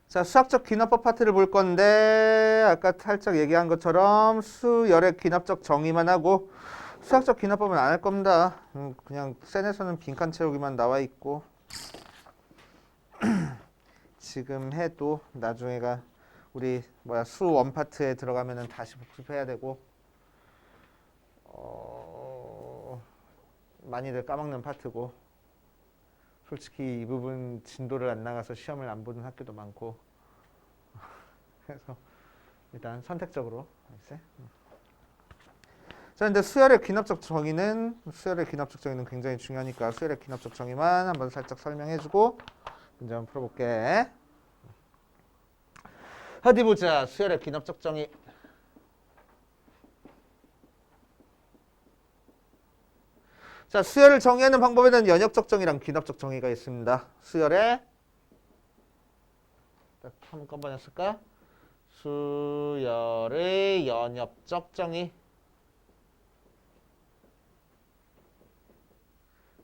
자, 수학적 귀납법 파트를 볼 건데 아까 살짝 얘기한 것처럼 수열의 귀납적 정의만 하고 수학적 귀납법은 안 할 겁니다. 그냥 센에서는 빈칸 채우기만 나와 있고 지금 해도 나중에가 우리 수 원 파트에 들어가면은 다시 복습해야 되고 많이들 까먹는 파트고 솔직히 이 부분 진도를 안 나가서 시험을 안 보는 학교도 많고 그래서 일단 선택적으로 자, 근데 수열의 귀납적 정의는 굉장히 중요하니까 수열의 귀납적 정의만 한번 살짝 설명해주고 문제 한번 풀어볼게. 어디 보자. 수열의 귀납적 정의. 자, 수열을 정의하는 방법에는 연역적 정의랑 귀납적 정의가 있습니다. 수열의 한번 꺼봐냈을까? 수열의 연역적 정의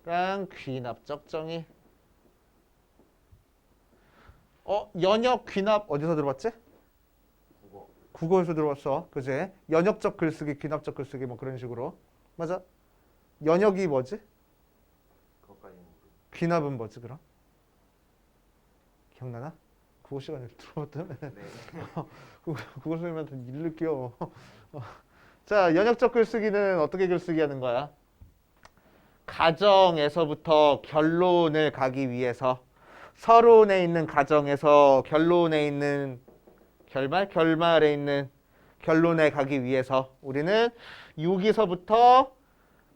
랑 귀납적 정의. 연역 귀납 어디서 들어봤지? 국어에서 들어봤어. 그지? 연역적 글쓰기, 귀납적 글쓰기 뭐 그런 식으로. 맞아? 연역이 뭐지? 귀납은 뭐지 그럼? 기억나나? 국어 시간에 들어봤다며. 네. 국어 선생님한테 일을 끼워. 자, 연역적 글쓰기는 어떻게 글쓰기 하는 거야? 가정에서부터 결론을 가기 위해서 서론에 있는 가정에서 결론에 있는 결말에 있는 결론에 가기 위해서 우리는 여기서부터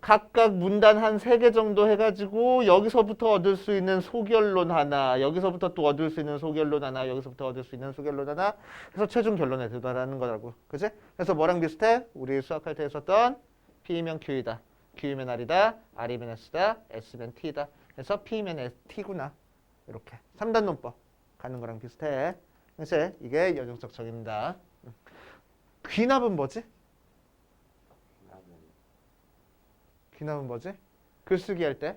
각각 문단 한 3개 정도 해가지고 여기서부터 얻을 수 있는 소결론 하나, 여기서부터 또 얻을 수 있는 소결론 하나, 여기서부터 얻을 수 있는 소결론 하나 해서 최종 결론에 도달하는 거라고. 그치? 그래서 뭐랑 비슷해? 우리 수학할 때 했었던 P이면 Q이다. Q이면 R이다. R이면 S다. S면 T다. 그래서 P면 T구나. 이렇게 3단 논법 가는 거랑 비슷해. 그래서 이게 연역적 정의입니다. 귀납은 뭐지? 귀납은 뭐지? 글쓰기 할 때,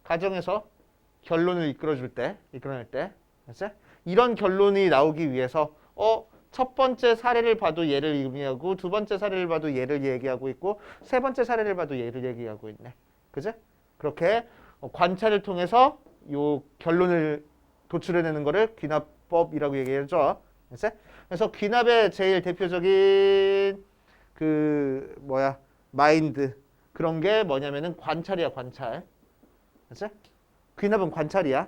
가정에서 결론을 이끌어낼 때, 그치? 이런 결론이 나오기 위해서 첫 번째 사례를 봐도 얘를 의미하고 두 번째 사례를 봐도 얘를 얘기하고 있고 세 번째 사례를 봐도 얘를 얘기하고 있네. 그치? 그렇게 관찰을 통해서 요 결론을 도출해내는 거를 귀납법이라고 얘기해줘. 그치? 그래서 귀납의 제일 대표적인 마인드 그런 게 뭐냐면은 관찰이야, 관찰. 그치? 귀납은 관찰이야.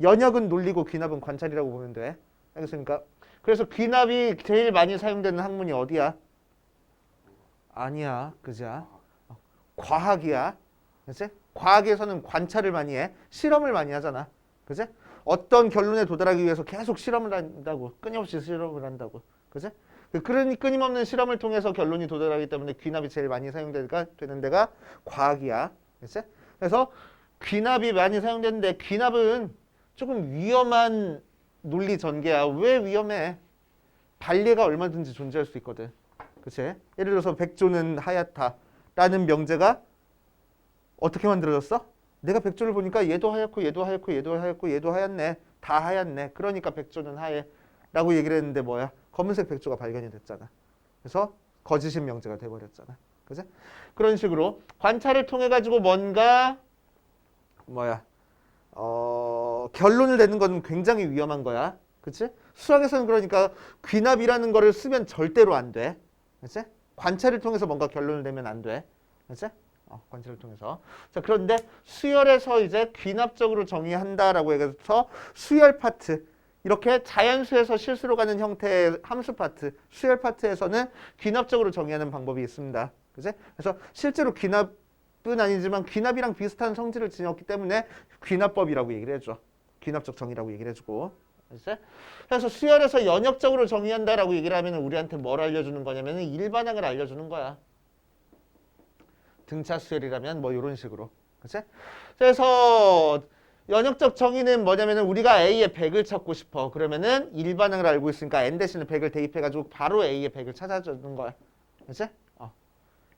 연역은 논리고 귀납은 관찰이라고 보면 돼. 알겠습니까? 그래서 귀납이 제일 많이 사용되는 학문이 어디야? 아니야, 그죠? 과학이야. 그치? 과학에서는 관찰을 많이 해. 실험을 많이 하잖아. 그치? 어떤 결론에 도달하기 위해서 계속 실험을 한다고. 끊임없이 실험을 한다고. 그치? 그러니 끊임없는 실험을 통해서 결론이 도달하기 때문에 귀납이 제일 많이 사용되는 데가 과학이야. 그치? 그래서 귀납이 많이 사용되는데 귀납은 조금 위험한 논리 전개야. 왜 위험해? 반례가 얼마든지 존재할 수 있거든. 그치? 예를 들어서 백조는 하얗다라는 명제가 어떻게 만들어졌어? 내가 백조를 보니까 얘도 하얗고 얘도 하얗고 얘도 하얗고 얘도 하얗네. 다 하얗네. 그러니까 백조는 하얘. 라고 얘기를 했는데 뭐야? 검은색 백조가 발견이 됐잖아. 그래서 거짓인 명제가 돼버렸잖아. 그치? 그런 식으로 관찰을 통해 가지고 뭔가 결론을 내는 건 굉장히 위험한 거야. 그치? 수학에서는 그러니까 귀납이라는 거를 쓰면 절대로 안 돼. 그치? 관찰을 통해서 뭔가 결론을 내면 안 돼. 그치? 관찰을 통해서. 자, 그런데 수열에서 이제 귀납적으로 정의한다라고 해서 수열 파트, 이렇게 자연수에서 실수로 가는 형태의 함수 파트, 수열 파트에서는 귀납적으로 정의하는 방법이 있습니다. 그치? 그래서 실제로 귀납은 아니지만 귀납이랑 비슷한 성질을 지녔기 때문에 귀납법이라고 얘기를 해줘. 귀납적 정의라고 얘기를 해주고. 그래서 수열에서 연역적으로 정의한다라고 얘기를 하면 우리한테 뭘 알려주는 거냐면 일반항을 알려주는 거야. 등차 수열이라면 뭐 이런 식으로. 그치? 그래서 연역적 정의는 뭐냐면 우리가 A의 100을 찾고 싶어. 그러면은 일반항을 알고 있으니까 N 대신에 100을 대입해가지고 바로 A의 100을 찾아주는 거야. 그치?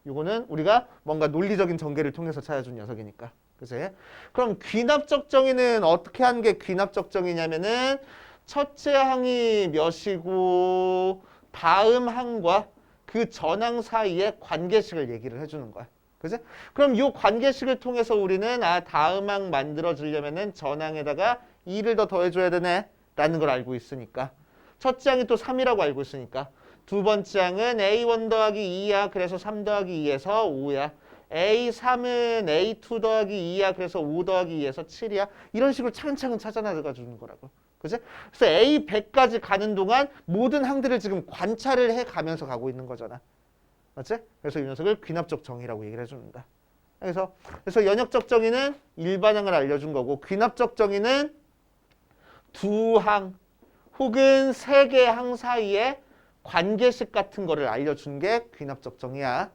요거는 우리가 뭔가 논리적인 전개를 통해서 찾아준 녀석이니까. 그치? 그럼 귀납적 정의는 어떻게 하는 게 귀납적 정의냐면은 첫째 항이 몇이고 다음 항과 그 전항 사이의 관계식을 얘기를 해주는 거야. 그지? 그럼 이 관계식을 통해서 우리는 다음 항 만들어주려면은 전항에다가 2를 더 더해줘야 되네 라는 걸 알고 있으니까 첫째 항이 또 3이라고 알고 있으니까 두 번째 항은 A1 더하기 2야. 그래서 3 더하기 2에서 5야. A3은 A2 더하기 2야. 그래서 5 더하기 2에서 7이야. 이런 식으로 차근차근 찾아나가 주는 거라고. 그지? 그래서 A100까지 가는 동안 모든 항들을 지금 관찰을 해가면서 가고 있는 거잖아. 맞지? 그래서 이 녀석을 귀납적 정의라고 얘기를 해줍니다. 그래서 연역적 정의는 일반항을 알려준 거고 귀납적 정의는 두 항 혹은 세 개 항 사이에 관계식 같은 거를 알려준 게 귀납적 정의야.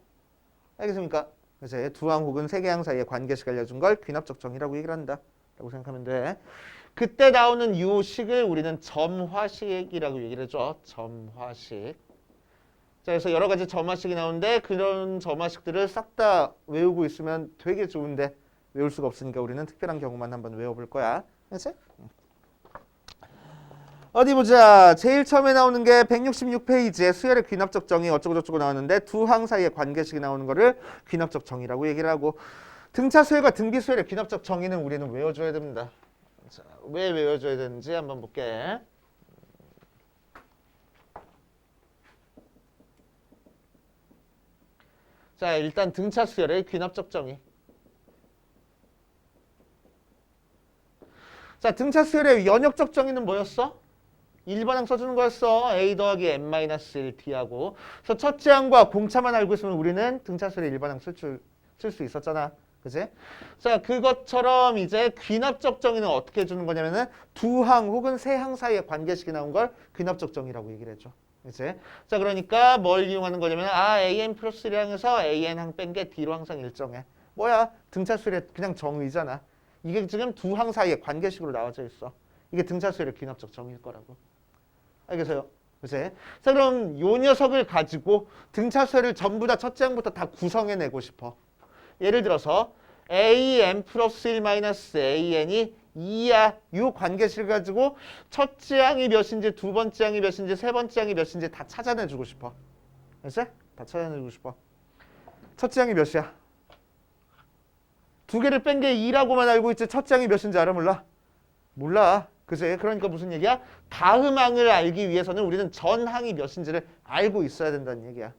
알겠습니까? 그래서 두 항 혹은 세 개 항 사이에 관계식 알려준 걸 귀납적 정의라고 얘기를 한다. 라고 생각하면 돼. 그때 나오는 이 식을 우리는 점화식이라고 얘기를 해줘. 점화식. 자, 그래서 여러 가지 점화식이 나오는데 그런 점화식들을 싹 다 외우고 있으면 되게 좋은데 외울 수가 없으니까 우리는 특별한 경우만 한번 외워볼 거야. 알겠지? 어디 보자. 제일 처음에 나오는 게 166페이지에 수열의 귀납적 정의 어쩌고저쩌고 나오는데 두 항 사이의 관계식이 나오는 거를 귀납적 정의라고 얘기를 하고 등차 수열과 등비 수열의 귀납적 정의는 우리는 외워줘야 됩니다. 자, 왜 외워줘야 되는지 한번 볼게. 자, 일단 등차 수열의 귀납적 정의. 자, 등차 수열의 연역적 정의는 뭐였어? 1번항 써주는 거였어. A 더하기 n-1t하고. 그래서 첫째 항과 공차만 알고 있으면 우리는 등차수열의 1번항 쓸 수 있었잖아. 그지? 자, 그것처럼 이제 귀납적 정의는 어떻게 해주는 거냐면은 두 항 혹은 세 항 사이에 관계식이 나온 걸 귀납적 정의라고 얘기를 해줘. 그치? 자, 그러니까 뭘 이용하는 거냐면 an 플러스 1항에서 an 항 뺀 게 d로 항상 일정해. 뭐야? 등차수열의 그냥 정의잖아. 이게 지금 두 항 사이에 관계식으로 나와져 있어. 이게 등차수열의 귀납적 정의일 거라고. 알겠어요? 그치? 자, 그럼 요 녀석을 가지고 등차수열을 전부 다 첫째 항부터 다 구성해내고 싶어. 예를 들어서 an 플러스 1 마이너스 an이 2야. 요 관계식을 가지고 첫째 항이 몇인지 두 번째 항이 몇인지 세 번째 항이 몇인지 다 찾아내주고 싶어. 알겠어? 다 찾아내주고 싶어. 첫째 항이 몇이야? 두 개를 뺀 게 2라고만 알고 있지 첫째 항이 몇인지 알아? 몰라? 몰라. 그치? 그러니까 무슨 얘기야? 다음 항을 알기 위해서는 우리는 전 항이 몇인지를 알고 있어야 된다는 얘기야.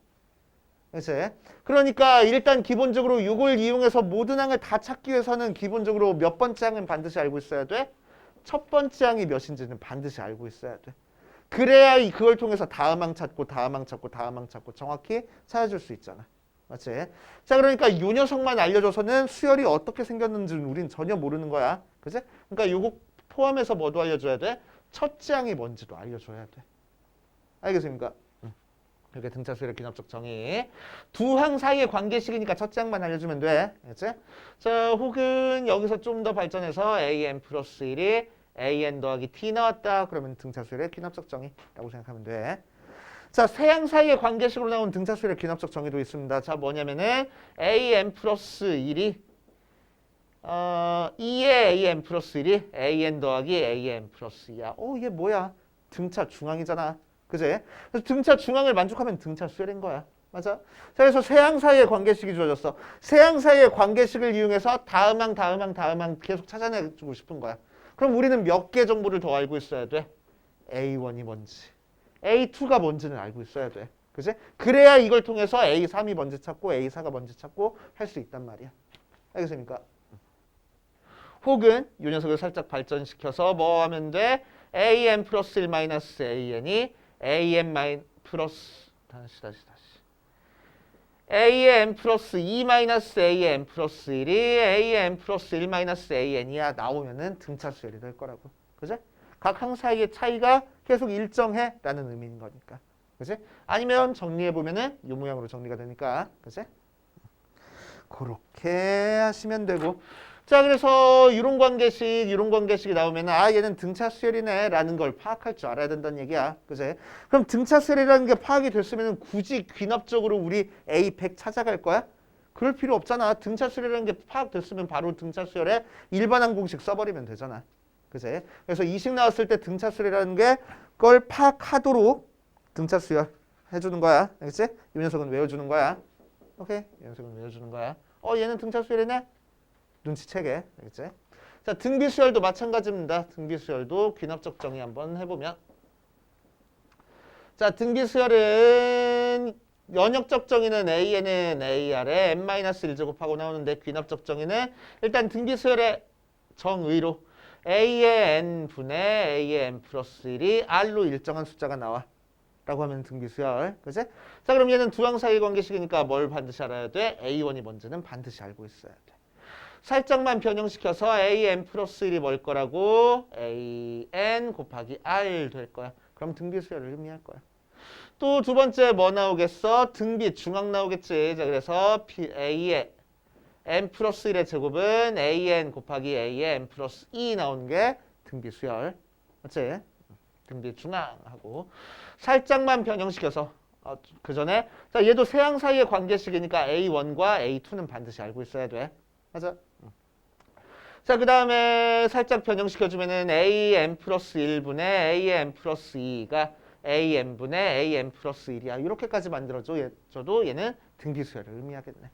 그치? 그러니까 일단 기본적으로 이걸 이용해서 모든 항을 다 찾기 위해서는 기본적으로 몇 번째 항은 반드시 알고 있어야 돼? 첫 번째 항이 몇인지는 반드시 알고 있어야 돼. 그래야 그걸 통해서 다음 항 찾고 다음 항 찾고 다음 항 찾고 정확히 찾아줄 수 있잖아. 맞지? 자, 그러니까 이 녀석만 알려줘서는 수열이 어떻게 생겼는지는 우린 전혀 모르는 거야. 그치? 그러니까 요거 포함해서 뭐도 알려줘야 돼? 첫째 항이 뭔지도 알려줘야 돼. 알겠습니까? 이렇게 등차 수열의 귀납적 정의. 두 항 사이의 관계식이니까 첫째 항만 알려주면 돼. 알겠지? 자, 혹은 여기서 좀 더 발전해서 an 플러스 1이 an 더하기 t 나왔다. 그러면 등차 수열의 귀납적 정의라고 생각하면 돼. 자, 세 항 사이의 관계식으로 나온 등차 수열의 귀납적 정의도 있습니다. 자, 뭐냐면은 an 플러스 1이 2의 an 플러스 1이 an 더하기 an 플러스 2야. 이게 뭐야? 등차 중앙이잖아. 그지? 그래서 등차 중앙을 만족하면 등차 수열인 거야. 맞아? 그래서 세 항 사이의 관계식이 주어졌어. 세 항 사이의 관계식을 이용해서 다음 항 계속 찾아내주고 싶은 거야. 그럼 우리는 몇 개 정보를 더 알고 있어야 돼? A1이 뭔지, A2가 뭔지는 알고 있어야 돼. 그지? 그래야 이걸 통해서 A3이 뭔지 찾고 A4가 뭔지 찾고 할 수 있단 말이야. 알겠습니까? 혹은 이 녀석을 살짝 발전시켜서 뭐 하면 돼? an 플러스 1 마이너스 an이 an 플러스 an 플러스 2 마이너스 an 플러스 1이 an 플러스 1 마이너스 an이야 나오면은 등차 수열이 될 거라고. 그지? 각 항 사이의 차이가 계속 일정해 라는 의미인 거니까. 그지? 아니면 정리해 보면은 이 모양으로 정리가 되니까. 그지? 그렇게 하시면 되고. 자, 그래서 이런 관계식이 나오면 얘는 등차 수열이네 라는 걸 파악할 줄 알아야 된다는 얘기야. 그지? 그럼 등차 수열이라는 게 파악이 됐으면 굳이 귀납적으로 우리 A100 찾아갈 거야? 그럴 필요 없잖아. 등차 수열이라는 게 파악됐으면 바로 등차 수열의 일반항 공식 써버리면 되잖아. 그지? 그래서 이식 나왔을 때 등차수열이라는 게 그걸 파악하도록 등차수열 해주는 거야. 알겠지? 이 녀석은 외워주는 거야. 오케이? 이 녀석은 외워주는 거야. 얘는 등차수열이네? 눈치채게. 알겠지? 자, 등비수열도 마찬가지입니다. 등비수열도 귀납적 정의 한번 해보면. 자, 등비수열은 연역적 정의는 AN은 AR에 n-1제곱하고 나오는데 귀납적 정의는 일단 등비수열의 정의로 A의 n분의 A의 n 플러스 1이 R로 일정한 숫자가 나와. 라고 하면 등비수열. 그치? 자, 그럼 얘는 두 항 사이 관계식이니까 뭘 반드시 알아야 돼? A1이 뭔지는 반드시 알고 있어야 돼. 살짝만 변형시켜서 an 플러스 1이 뭘 거라고? an 곱하기 r 될 거야. 그럼 등비수열을 의미할 거야. 또 두 번째 뭐 나오겠어? 등비 중항 나오겠지. 자, 그래서 a의 n 플러스 1의 제곱은 an 곱하기 a의 n 플러스 2 나오는 게 등비수열. 맞지? 등비 중항하고 살짝만 변형시켜서 그 전에 자, 얘도 세항 사이의 관계식이니까 A1과 A2는 반드시 알고 있어야 돼. 맞아? 자, 그 다음에 살짝 변형시켜주면은 AN 플러스 1분의 AN 플러스 2가 AN분의 AN 플러스 1이야. 이렇게까지 만들어줘도 얘는 등비수열을 의미하겠네.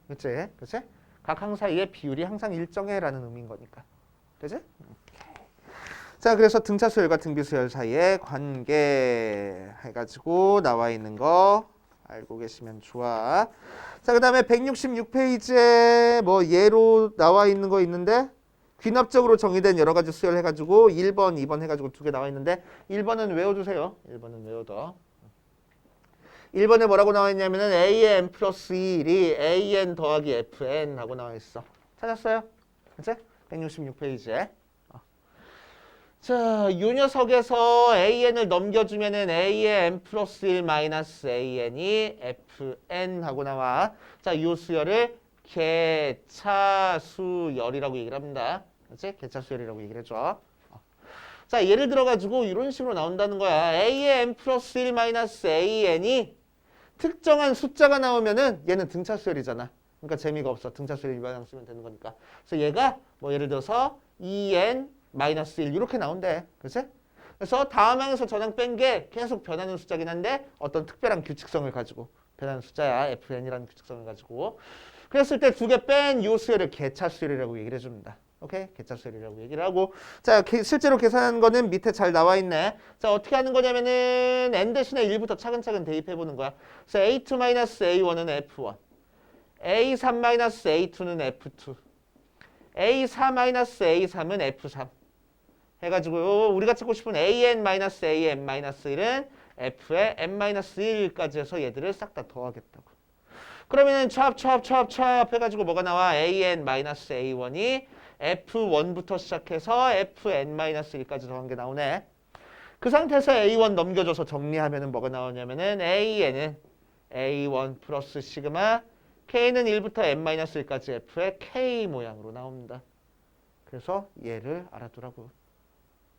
그치? 그치? 각 항 사이의 비율이 항상 일정해라는 의미인 거니까. 그치? 자, 그래서 등차수열과 등비수열 사이의 관계 해가지고 나와 있는 거 알고 계시면 좋아. 자, 그 다음에 166페이지에 뭐 예로 나와 있는 거 있는데 귀납적으로 정의된 여러 가지 수열 해가지고 1번, 2번 해가지고 두 개 나와 있는데 1번은 외워주세요. 1번은 외워둬. 1번에 뭐라고 나와 있냐면은 AN 플러스 1이 AN 더하기 FN 하고 나와 있어. 찾았어요? 그치? 166페이지에. 자, 이 녀석에서 AN을 넘겨주면은 A의 n 플러스 1 마이너스 AN이 FN 하고 나와. 자, 이 수열을 개차수열이라고 얘기를 합니다. 그렇지? 개차수열이라고 얘기를 해줘. 자, 예를 들어가지고 이런 식으로 나온다는 거야. A의 n 플러스 1 마이너스 AN이 특정한 숫자가 나오면은 얘는 등차수열이잖아. 그러니까 재미가 없어. 등차수열 일반항 쓰면 되는 거니까. 그래서 얘가 뭐 예를 들어서 2n 마이너스 1 이렇게 나온대. 그치? 그래서 다음 항에서 전항 뺀 게 계속 변하는 숫자긴 한데 어떤 특별한 규칙성을 가지고 변하는 숫자야. FN이라는 규칙성을 가지고. 그랬을 때 두 개 뺀 요 수열을 개차수열이라고 얘기를 해줍니다. 오케이? 개차수열이라고 얘기를 하고. 자, 실제로 계산한 거는 밑에 잘 나와 있네. 자, 어떻게 하는 거냐면은 n 대신에 1부터 차근차근 대입해 보는 거야. 그래서 A2-A1은 F1. A3-A2는 F2. A4-A3은 F3. 해가지고 우리가 찾고 싶은 AN-AN-1은 F의 N-1까지 해서 얘들을 싹 다 더하겠다고. 그러면은 찹 해가지고 뭐가 나와? AN-A1이 F1부터 시작해서 FN-1까지 더한 게 나오네. 그 상태에서 A1 넘겨줘서 정리하면은 뭐가 나오냐면은 AN은 A1 플러스 시그마 K는 1부터 N-1까지 F의 K 모양으로 나옵니다. 그래서 얘를 알아두라고.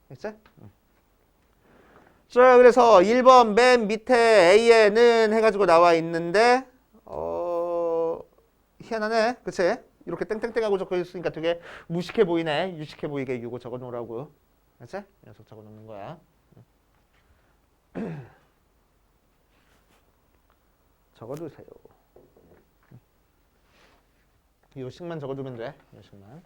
됐지? 자, 그래서 1번 맨 밑에 AN은 해가지고 나와 있는데 희한하네. 그치? 이렇게 땡땡땡하고 적혀 있으니까 되게 무식해 보이네. 유식해 보이게 이거 적어 놓으라고. 그치? 이 녀석 적어 놓는 거야. 적어두세요. 요식만 적어두면 돼. 요식만.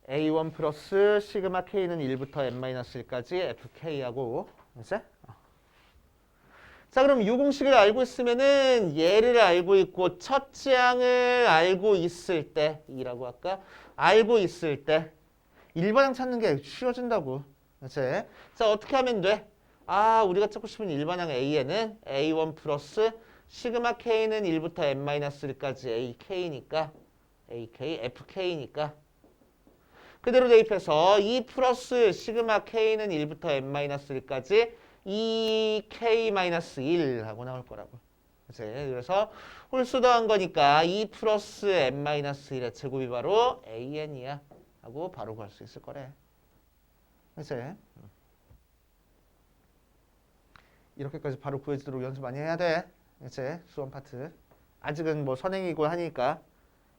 A1 플러스 시그마 K는 1부터 N-1까지 FK하고 이제 자, 그럼 이 공식을 알고 있으면은 얘를 알고 있고 첫 지항을 알고 있을 때 이라고 할까? 알고 있을 때 일반항 찾는 게 쉬워진다고. 그치? 자, 어떻게 하면 돼? 우리가 찾고 싶은 일반항 A에는 A1 플러스 시그마 K는 1부터 N-1까지 AK니까 AK, FK니까 그대로 대입해서 2 플러스 시그마 K는 1부터 N-1까지 2K-1 하고 나올 거라고. 그치? 그래서 홀수 더한 거니까 2 플러스 N-1의 제곱이 바로 AN이야. 하고 바로 구할 수 있을 거래. 그치? 이렇게까지 바로 구해지도록 연습 많이 해야 돼. 그치? 수원 파트. 아직은 뭐 선행이고 하니까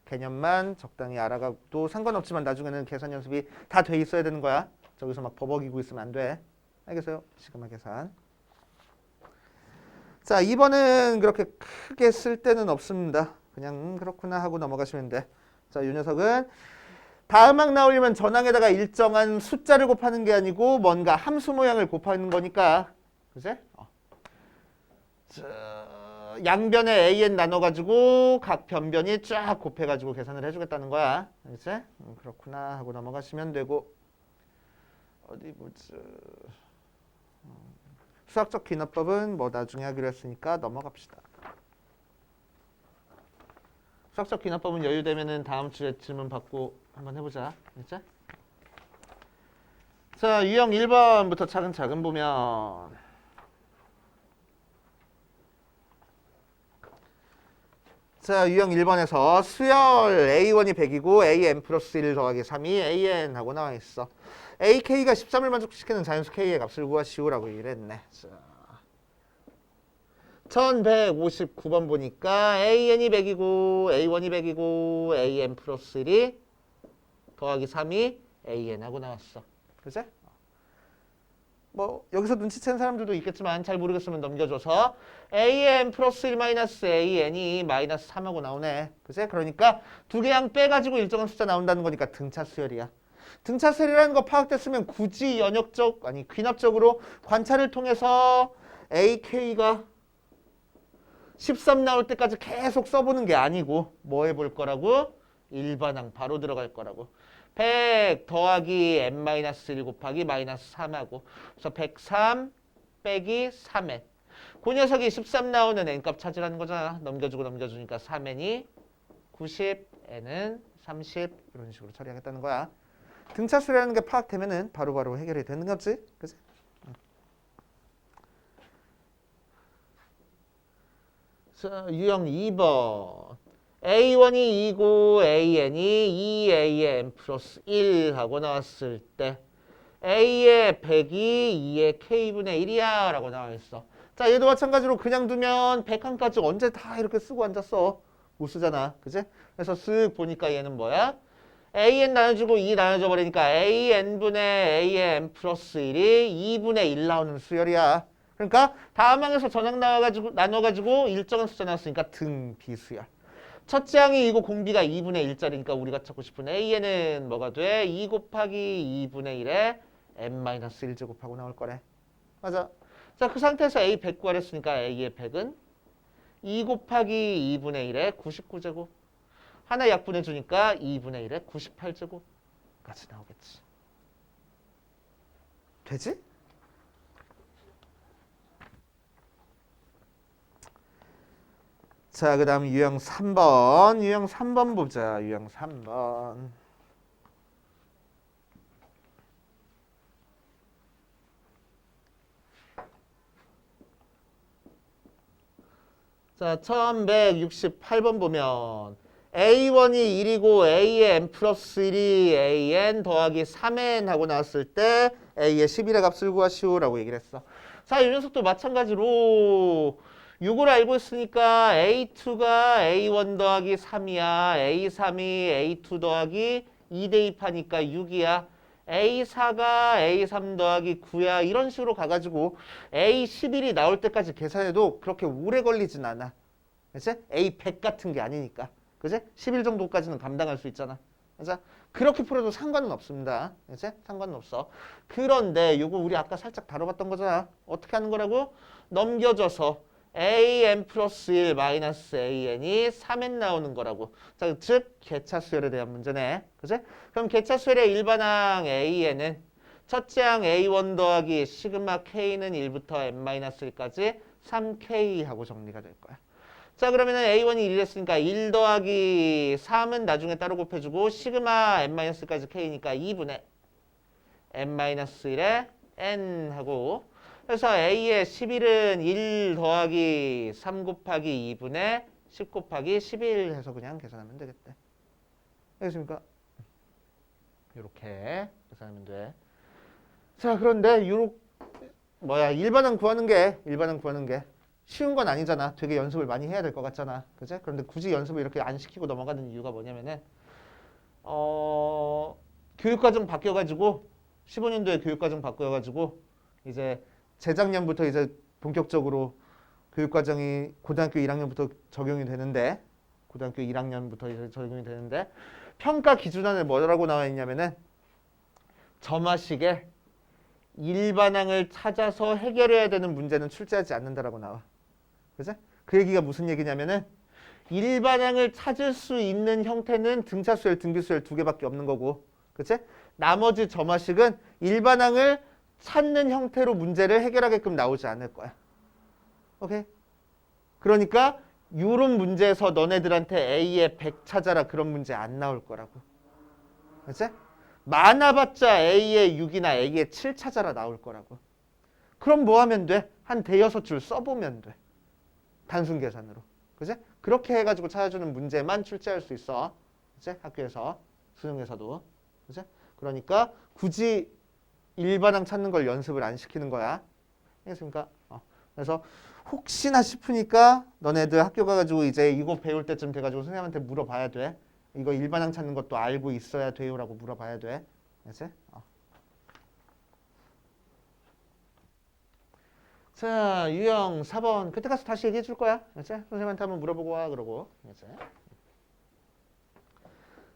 개념만 적당히 알아가도 상관없지만 나중에는 계산 연습이 다 돼 있어야 되는 거야. 저기서 막 버벅이고 있으면 안 돼. 알겠어요? 시그마 계산. 자, 2번은 그렇게 크게 쓸 데는 없습니다. 그냥 그렇구나 하고 넘어가시면 돼. 자, 이 녀석은 다음항 나오려면 전항에다가 일정한 숫자를 곱하는 게 아니고 뭔가 함수 모양을 곱하는 거니까. 그제? 양변에 an 나눠가지고 각 변변이 쫙 곱해가지고 계산을 해주겠다는 거야. 이제 그렇구나 하고 넘어가시면 되고. 어디 보자. 수학적 기납법은 뭐 나중에 하기로 했으니까 넘어갑시다. 수학적 기납법은 여유되면은 다음 주에 질문 받고 한번 해보자. 알겠지? 자, 유형 1번부터 차근차근 보면 자, 유형 1번에서 수열 A1이 100이고 AN 플러스 1 더하기 3이 AN 하고 나와 있어. AK가 13을 만족시키는 자연수 K의 값을 구하시오라고 얘기를 했네. 자, 1159번 보니까 AN이 100이고 A1이 100이고 AN 플러스 1이 더하기 3이 AN하고 나왔어. 그치? 뭐 여기서 눈치챈 사람들도 있겠지만 잘 모르겠으면 넘겨줘서 AN 플러스 1 마이너스 AN이 마이너스 3하고 나오네. 그치? 그러니까 두 개 양 빼가지고 일정한 숫자 나온다는 거니까 등차 수열이야. 등차 수열이라는 거 파악됐으면 굳이 귀납적으로 관찰을 통해서 AK가 13 나올 때까지 계속 써보는 게 아니고 뭐 해볼 거라고? 일반항 바로 들어갈 거라고. 100 더하기 n-1 곱하기 마이너스 3하고 그래서 103 빼기 3n 그 녀석이 13 나오는 n값 찾으라는 거잖아. 넘겨주고 넘겨주니까 3n이 90, n은 30 이런 식으로 처리하겠다는 거야. 등차수라는 게 파악되면은 바로바로 해결이 되는 거지. 그치? 자, 유형 2번. A1이 2고 AN이 2AN 플러스 1 하고 나왔을 때 A의 100이 2의 K분의 1이야 라고 나와 있어. 자, 얘도 마찬가지로 그냥 두면 100항까지 언제 다 이렇게 쓰고 앉았어. 못 쓰잖아. 그치? 그래서 쓱 보니까 얘는 뭐야? AN 나눠주고 2 나눠줘 버리니까 AN분의 AN 플러스 1이 2분의 1 나오는 수열이야. 그러니까 다음 항에서 전항 나눠가지고 일정한 숫자 나왔으니까 등 비수야. 첫째 항이 2고 공비가 2분의 1짜리니까 우리가 찾고 싶은 AN은 뭐가 돼? 2 곱하기 2분의 1에 n-1제곱하고 나올 거래. 맞아. 자, 그 상태에서 A 100 구하랬으니까 A의 100은 2 곱하기 2분의 1에 99제곱. 하나 약분해주니까 2분의 1에 98제곱까지 나오겠지. 되지? 자, 그 다음 유형 3번. 유형 3번 보자. 유형 3번. 자, 1168번 보면 A1이 1이고 A의 n 플러스 1이 AN 더하기 3N 하고 나왔을 때 A의 11의 값을 구하시오라고 얘기를 했어. 자, 이 녀석도 마찬가지로 6을 알고 있으니까 A2가 A1 더하기 3이야. A3이 A2 더하기 2 대입하니까 6이야. A4가 A3 더하기 9야. 이런 식으로 가가지고 A11이 나올 때까지 계산해도 그렇게 오래 걸리진 않아. 그치? A100 같은 게 아니니까. 그치? 10일 정도까지는 감당할 수 있잖아. 그치? 그렇게 풀어도 상관은 없습니다. 그치? 상관은 없어. 그런데 요거 우리 아까 살짝 다뤄봤던 거잖아. 어떻게 하는 거라고? 넘겨줘서 AN 플러스 1 마이너스 AN이 3N 나오는 거라고. 자, 즉 개차수열에 대한 문제네. 그치? 그럼 개차수열의 일반항 AN은 첫째 항 A1 더하기 시그마 K는 1부터 n-1까지 3K 하고 정리가 될 거야. 자, 그러면은 A1이 1이랬으니까 1 더하기 3은 나중에 따로 곱해주고 시그마 n-까지 K니까 2분의 n-1에 n 하고 그래서 A의 11은 1 더하기 3 곱하기 2분의 10 곱하기 11 해서 그냥 계산하면 되겠대. 알겠습니까? 이렇게 계산하면 돼. 자, 그런데 일반항 구하는 게 쉬운 건 아니잖아. 되게 연습을 많이 해야 될 것 같잖아. 그치? 그런데 굳이 연습을 이렇게 안 시키고 넘어가는 이유가 뭐냐면은 교육과정 바뀌어가지고 15년도에 교육과정 바뀌어가지고 이제 재작년부터 이제 본격적으로 교육과정이 고등학교 1학년부터 적용이 되는데 고등학교 1학년부터 이제 적용이 되는데 평가 기준안에 뭐라고 나와 있냐면은 점화식에 일반항을 찾아서 해결해야 되는 문제는 출제하지 않는다라고 나와. 그치? 그 얘기가 무슨 얘기냐면은 일반항을 찾을 수 있는 형태는 등차수열, 등비수열 두 개밖에 없는 거고, 그치? 나머지 점화식은 일반항을 찾는 형태로 문제를 해결하게끔 나오지 않을 거야. 오케이? 그러니까 요런 문제에서 너네들한테 A의 100 찾아라 그런 문제 안 나올 거라고. 그치? 많아봤자 A의 6이나 A의 7 찾아라 나올 거라고. 그럼 뭐 하면 돼? 한 대여섯 줄 써보면 돼. 단순 계산으로. 그치? 그렇게 해가지고 찾아주는 문제만 출제할 수 있어. 그치? 학교에서, 수능에서도. 그치? 그러니까 굳이 일반항 찾는 걸 연습을 안 시키는 거야. 알겠습니까? 그래서 혹시나 싶으니까 너네들 학교 가가지고 이제 이거 배울 때쯤 돼가지고 선생님한테 물어봐야 돼. 이거 일반항 찾는 것도 알고 있어야 돼요 라고 물어봐야 돼. 알겠지? 자, 유형 4번. 그때 가서 다시 얘기해 줄 거야. 알겠지? 선생님한테 한번 물어보고 와 그러고. 알겠지?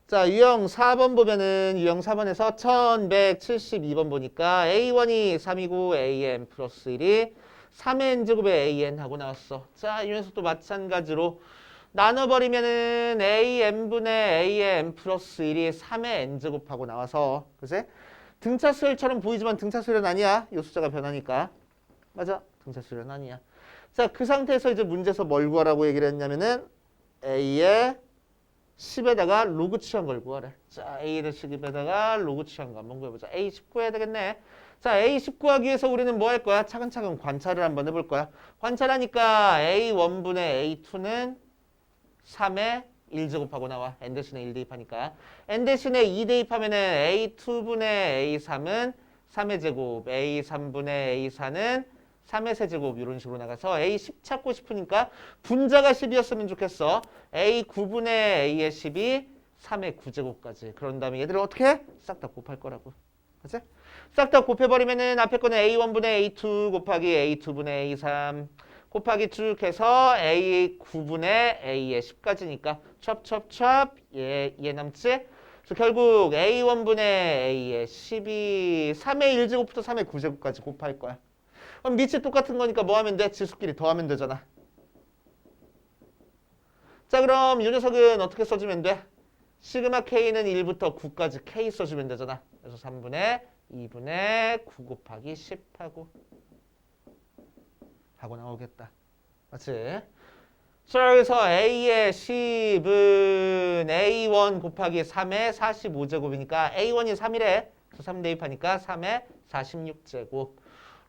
자, 유형 4번 보면은 유형 4번에서 1172번 보니까 A1이 3이고 AN 플러스 1이 3의 n제곱에 AN 하고 나왔어. 자, 이 녀석도 마찬가지로 나눠버리면은 AN분의 A의 n 플러스 1이 3의 n제곱하고 나와서, 그치? 등차수열처럼 보이지만 등차수열은 아니야. 이 숫자가 변하니까. 맞아. 등차수열은 아니야. 자, 그 상태에서 이제 문제에서 뭘 구하라고 얘기를 했냐면은 A의 10에다가 로그 취한 걸 구하래. 자, A의 10에다가 로그 취한 거 한번 구해보자. A10 구해야 되겠네. 자, A10 구하기 위해서 우리는 뭐 할 거야? 차근차근 관찰을 한번 해볼 거야. 관찰하니까 A1분의 A2는 3의 1제곱하고 나와. n 대신에 1 대입하니까. n 대신에 2 대입하면은 A2분의 A3은 3의 제곱, A3분의 A4는 3의 세제곱 이런 식으로 나가서 A10 찾고 싶으니까 분자가 10이었으면 좋겠어. A9분의 A의 10이 3의 9제곱까지. 그런 다음에 얘들을 어떻게 해? 싹 다 곱할 거라고. 그치? 싹 다 곱해버리면은 앞에 거는 A1분의 A2 곱하기 A2분의 A3 곱하기 쭉 해서 A9분의 A의 10까지니까 첩첩첩 얘 남지? 그래서 결국 A1분의 A의 10이 3의 1제곱부터 3의 9제곱까지 곱할 거야. 그럼 밑이 똑같은 거니까 뭐 하면 돼? 지수끼리 더하면 되잖아. 자, 그럼 이 녀석은 어떻게 써주면 돼? 시그마 K는 1부터 9까지 K 써주면 되잖아. 그래서 3분의 2분의 9 곱하기 10 하고 나오겠다. 맞지? 자, 그래서 A의 10은 A1 곱하기 3의 45제곱이니까 A1이 3이래. 그래서 3 대입하니까 3의 46제곱.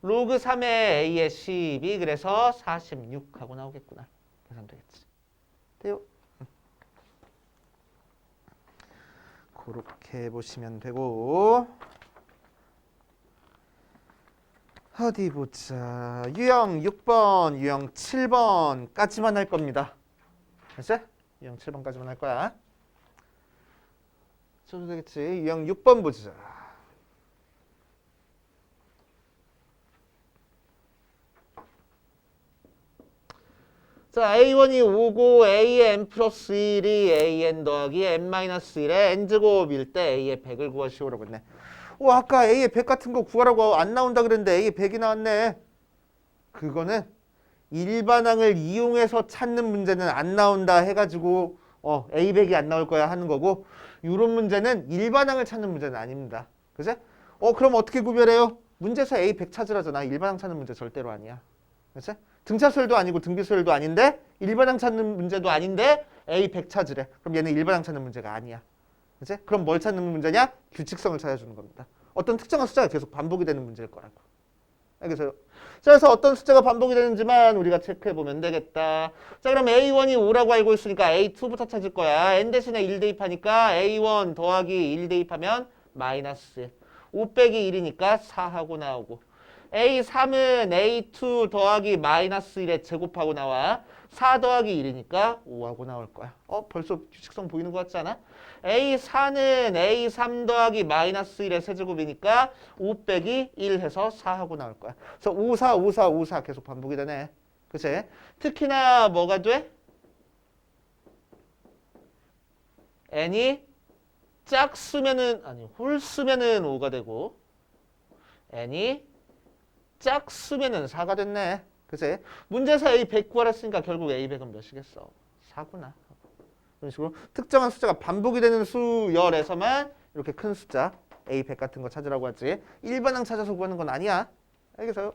로그 3의 A의 10이 그래서 46 하고 나오겠구나. 계산 되겠지. 돼요? 그렇게 보시면 되고, 어디 보자. 유형 6번, 유형 7번까지만 할 겁니다. 알았지? 유형 7번까지만 할 거야. 저도 되겠지. 유형 6번 보자. 자, A1이 5고 A의 n 플러스 1이 AN 더하기 n-1의 n제곱일 때 A의 100을 구하시오라고 했네. 아까 A의 100 같은 거 구하라고 안 나온다 그랬는데 A의 100이 나왔네. 그거는 일반항을 이용해서 찾는 문제는 안 나온다 해가지고 A 100이 안 나올 거야 하는 거고, 이런 문제는 일반항을 찾는 문제는 아닙니다. 그치? 그럼 어떻게 구별해요? 문제에서 A 100 찾으라잖아. 일반항 찾는 문제 절대로 아니야. 그치? 등차수열도 아니고 등비수열도 아닌데 일반항 찾는 문제도 아닌데 A 100 찾으래. 그럼 얘는 일반항 찾는 문제가 아니야. 그치? 그럼 뭘 찾는 문제냐? 규칙성을 찾아주는 겁니다. 어떤 특정한 숫자가 계속 반복이 되는 문제일 거라고. 알겠어요? 자, 그래서 어떤 숫자가 반복이 되는지만 우리가 체크해보면 되겠다. 자, 그럼 A1이 5라고 알고 있으니까 A2부터 찾을 거야. n 대신에 1 대입하니까 A1 더하기 1 대입하면 마이너스 5 빼기 1이니까 4하고 나오고, A3은 A2 더하기 마이너스 1에 제곱하고 나와. 4 더하기 1이니까 5하고 나올 거야. 벌써 규칙성 보이는 것 같지 않아? A4는 A3 더하기 마이너스 1의 세제곱이니까 5 빼기 1 해서 4하고 나올 거야. 그래서 5, 4, 5, 4, 5, 4 계속 반복이 되네. 그치? 특히나 뭐가 돼? n이 짝수면은, 아니, 홀수면은 5가 되고, n이 짝수면은 4가 됐네. 그치? 문제에서 A 100 구하랬으니까 결국 A 100은 몇이겠어? 4구나. 이런 식으로 특정한 숫자가 반복이 되는 수열에서만 이렇게 큰 숫자 A 100 같은 거 찾으라고 하지. 일반항 찾아서 구하는 건 아니야. 알겠어요?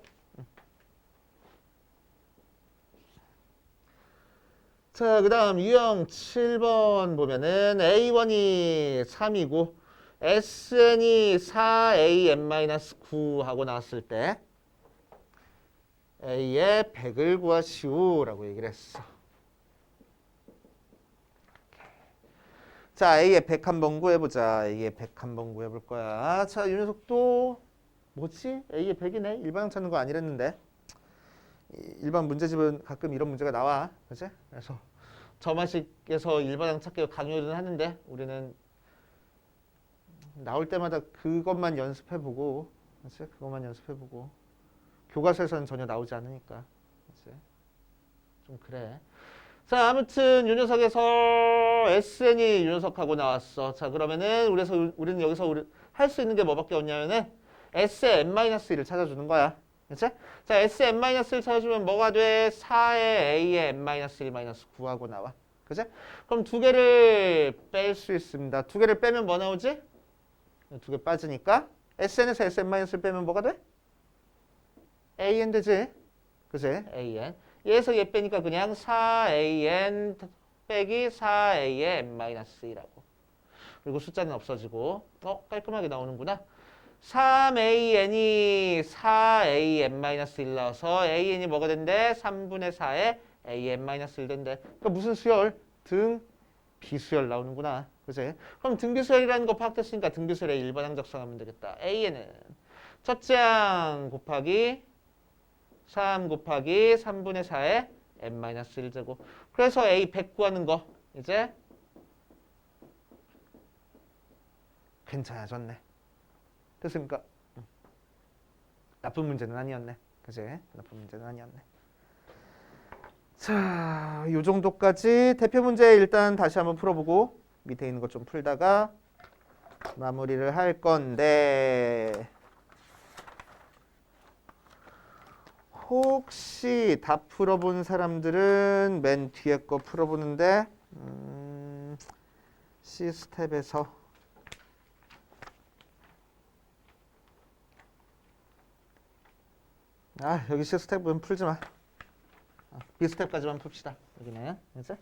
자, 그 다음 유형 7번 보면은 A1이 3이고 SN이 4AM-9 하고 나왔을 때 A의 100을 구하시오 라고 얘기를 했어. 자, A의 100 한번 구해보자. A의 100 한번 구해볼 거야. 자, 이 녀석도 뭐지? A의 100이네. 일반항 찾는 거 아니랬는데. 일반 문제집은 가끔 이런 문제가 나와. 그치? 그래서 저만식에서 일반항 찾기를 강요는 하는데 우리는 나올 때마다 그것만 연습해보고, 그치? 그것만 연습해보고 교과서에서는 전혀 나오지 않으니까. 그치? 좀 그래. 자, 아무튼 요 녀석에서 SN이 요 녀석하고 나왔어. 자, 그러면은 우리는 여기서 할 수 있는 게 뭐밖에 없냐면은 S의 n-1을 찾아주는 거야. 그치? 자, S의 n-1을 찾아주면 뭐가 돼? 4의 A의 n-1-9하고 나와. 그치? 그럼 두 개를 뺄 수 있습니다. 두 개를 빼면 뭐 나오지? 두 개 빠지니까 SN에서 Sn-을 빼면 뭐가 돼? AN 되지? 그치? AN. 얘에서 얘 빼니까 그냥 4AN 빼기 4A의 n-1이라고. 그리고 숫자는 없어지고 깔끔하게 나오는구나. 3AN이 4A n-1 나와서 AN이 뭐가 된대? 3분의 4의 A n-1 된대. 그러니까 무슨 수열? 등 비수열 나오는구나. 그치? 그럼 등비수열이라는 거 파악됐으니까 등비수열의 일반항 적성하면 되겠다. AN은 첫째 항 곱하기 3 곱하기 3분의 4의 n-1제곱. 그래서 A 100 구하는 거 이제 괜찮아졌네. 됐습니까? 나쁜 문제는 아니었네. 그치? 나쁜 문제는 아니었네. 자, 요 정도까지 대표 문제 일단 다시 한번 풀어보고 밑에 있는 거 좀 풀다가 마무리를 할 건데 혹시 다 풀어본 사람들은 맨 뒤에 거 풀어보는데 C스텝에서 여기 C스텝은 풀지 마. B스텝까지만 풉시다. 여기는 이제